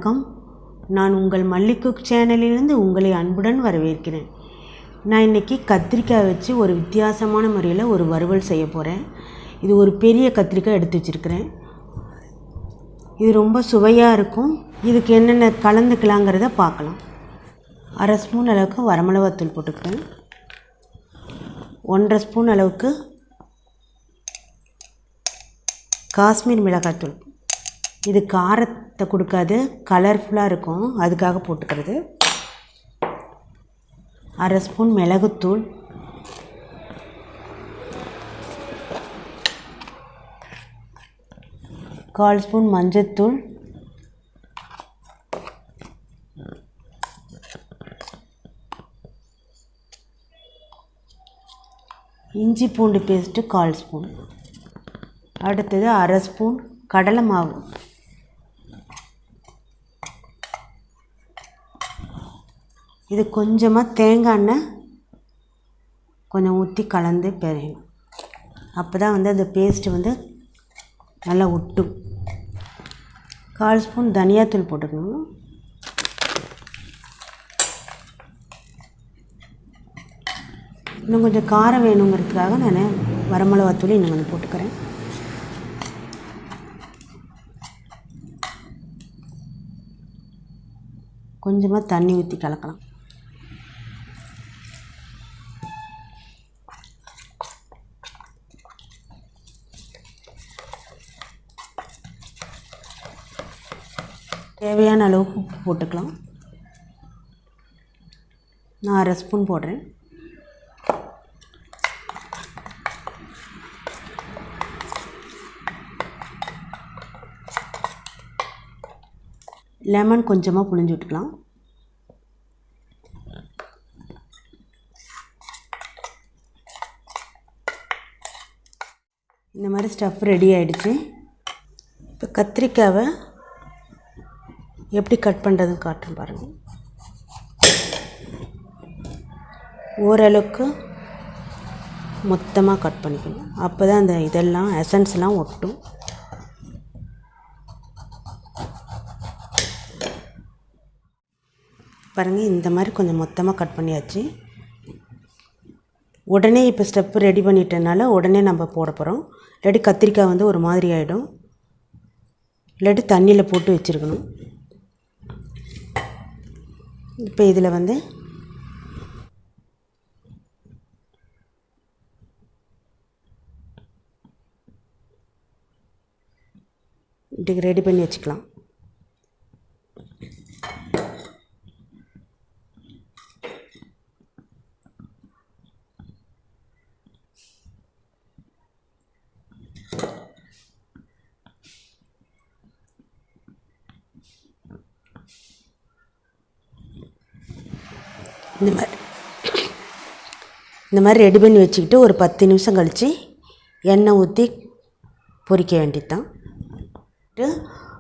வணக்கம். நான் உங்கள் மல்லிகா சேனலிலிருந்து உங்களை அன்புடன் வரவேற்கிறேன். நான் இன்றைக்கி கத்திரிக்காய் வச்சு ஒரு வித்தியாசமான முறையில் ஒரு வறுவல் செய்ய போகிறேன். இது ஒரு பெரிய கத்திரிக்காய் எடுத்து வச்சுருக்கிறேன். இது ரொம்ப சுவையாக இருக்கும். இதுக்கு என்னென்ன கலந்துக்கலாங்கிறத பார்க்கலாம். 1/2 ஸ்பூன் அளவுக்கு வரமிளகாத்தூள் போட்டுக்கிறேன். 1/2 ஸ்பூன் அளவுக்கு காஷ்மீர் மிளகாத்தூள். இது காரத்தை கொடுக்காது, கலர்ஃபுல்லாக இருக்கும், அதுக்காக போட்டுக்கிறது. 1/2 ஸ்பூன் மிளகுத்தூள், 1/4 ஸ்பூன் மஞ்சத்தூள், இஞ்சி பூண்டு பேஸ்ட்டு 1/4 ஸ்பூன். அடுத்தது 1/2 ஸ்பூன் கடலை மாவு, இது கொஞ்சமாக தேங்காய் எண்ணெய் கொஞ்சம் ஊற்றி கலந்து பிணையணும். அப்போ தான் அந்த பேஸ்ட்டு நல்லா ஒட்டும். 1/4 ஸ்பூன் தனியாத்தூள் போட்டுக்கணும். இன்னும் கொஞ்சம் காரம் வேணுங்கிறதுக்காக நான் வரமிளகாத்தூள் இன்னும் கொஞ்சம் போட்டுக்கிறேன். கொஞ்சமாக தண்ணி ஊற்றி கலக்கலாம். தேவையான அளவுக்கு உப்பு போட்டுக்கலாம். நான் 1/2 ஸ்பூன் போடுறேன். லெமன் கொஞ்சமாக புழிஞ்சு விட்டுக்கலாம். இந்த மாதிரி ஸ்டஃப் ரெடி ஆகிடுச்சு. இப்போ கத்திரிக்காவை எப்படி கட் பண்ணுறதுன்னு காட்டுறேன் பாருங்கள். ஓரளவுக்கு மொத்தமாக கட் பண்ணிக்கணும். அப்போ தான் அந்த இதெல்லாம் எசன்ஸ்லாம் ஒட்டும். பாருங்கள், இந்த மாதிரி கொஞ்சம் மொத்தமாக கட் பண்ணியாச்சு. உடனே இப்போ ஸ்டெப்பு ரெடி பண்ணிட்டனால உடனே நம்ம போட போகிறோம். இல்லாட்டி கத்திரிக்காய் ஒரு மாதிரி ஆகிடும். இல்லாட்டி தண்ணியில் போட்டு வச்சுருக்கணும். இப்போ இதில் இப்படி ரெடி பண்ணி வச்சுக்கலாம். இந்த மாதிரி ரெடி பண்ணி வச்சுக்கிட்டு ஒரு 10 நிமிஷம் கழித்து எண்ணெய் ஊற்றி பொரிக்க வேண்டியதுதான்.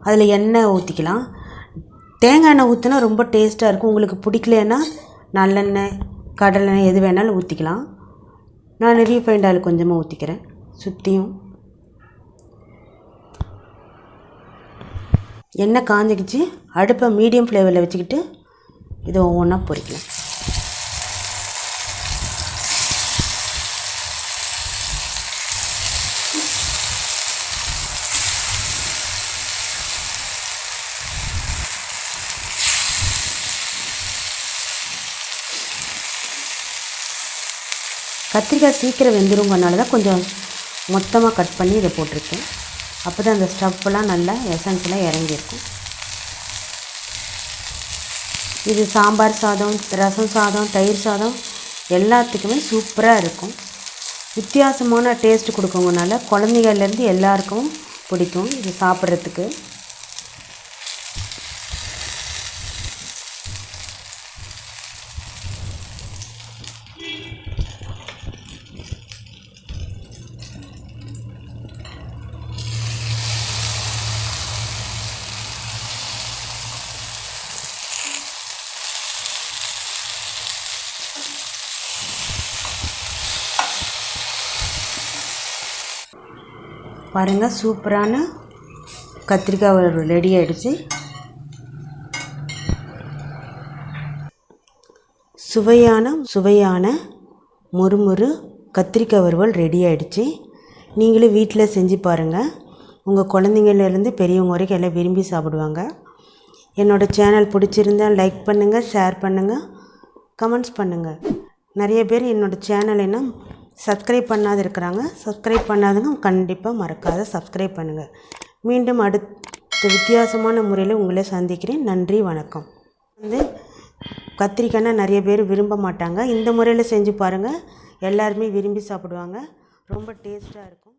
அதில் எண்ணெய் ஊற்றிக்கலாம். தேங்காய் எண்ணெய் ஊற்றினா ரொம்ப டேஸ்ட்டாக இருக்கும். உங்களுக்கு பிடிக்கலன்னா நல்லெண்ணெய், கடலெண்ணெய் எது வேணாலும் ஊற்றிக்கலாம். நான் ரீஃபைண்ட் ஆயில் கொஞ்சமாக ஊற்றிக்கிறேன். சுற்றியும் எண்ணெய் காஞ்சிக்கிச்சு. அடுப்பை மீடியம் ஃப்ளேவரில் வச்சுக்கிட்டு இதை ஒவ்வொன்றா பொரிக்கலாம். கத்திரிக்காய் சீக்கிரம் வெந்துருங்கனால தான் கொஞ்சம் மொத்தமாக கட் பண்ணி இதை போட்டிருக்கேன். அப்போ தான் அந்த ஸ்டஃப்லாம் நல்லா எசன்ஸ்லாம் இறங்கியிருக்கும். இது சாம்பார் சாதம், ரசம் சாதம், தயிர் சாதம் எல்லாத்துக்குமே சூப்பராக இருக்கும். வித்தியாசமான டேஸ்ட் கொடுக்கறதுனால குழந்தைகள்லேருந்து எல்லாருக்கும் பிடிக்கும் இது சாப்பிட்றதுக்கு. பாருங்கள், சூப்பரான கத்திரிக்காய் ரெடி ஆகிடுச்சு. சுவையான மொறுமொறு கத்திரிக்காய் வறுவல் ரெடி ஆகிடுச்சு. நீங்களும் வீட்டில் செஞ்சு பாருங்கள். உங்கள் குழந்தைங்கள்லேருந்து பெரியவங்க வரைக்கும் எல்லாம் விரும்பி சாப்பிடுவாங்க. என்னோடய சேனல் பிடிச்சிருந்தால் லைக் பண்ணுங்கள், ஷேர் பண்ணுங்கள், கமெண்ட்ஸ் பண்ணுங்கள். நிறைய பேர் என்னோடய சேனல் இன்னும் சப்ஸ்கிரைப் பண்ணாத இருக்கிறாங்க. சப்ஸ்கிரைப் பண்ணாதவங்க கண்டிப்பாக மறக்காத சப்ஸ்கிரைப் பண்ணுங்கள். மீண்டும் அடுத்த வித்தியாசமான முறையில் உங்களை சந்திக்கிறேன். நன்றி, வணக்கம். கத்திரிக்காய்னா நிறைய பேர் விரும்ப மாட்டாங்க. இந்த முறையில் செஞ்சு பாருங்கள், எல்லாருமே விரும்பி சாப்பிடுவாங்க. ரொம்ப டேஸ்ட்டாக இருக்கும்.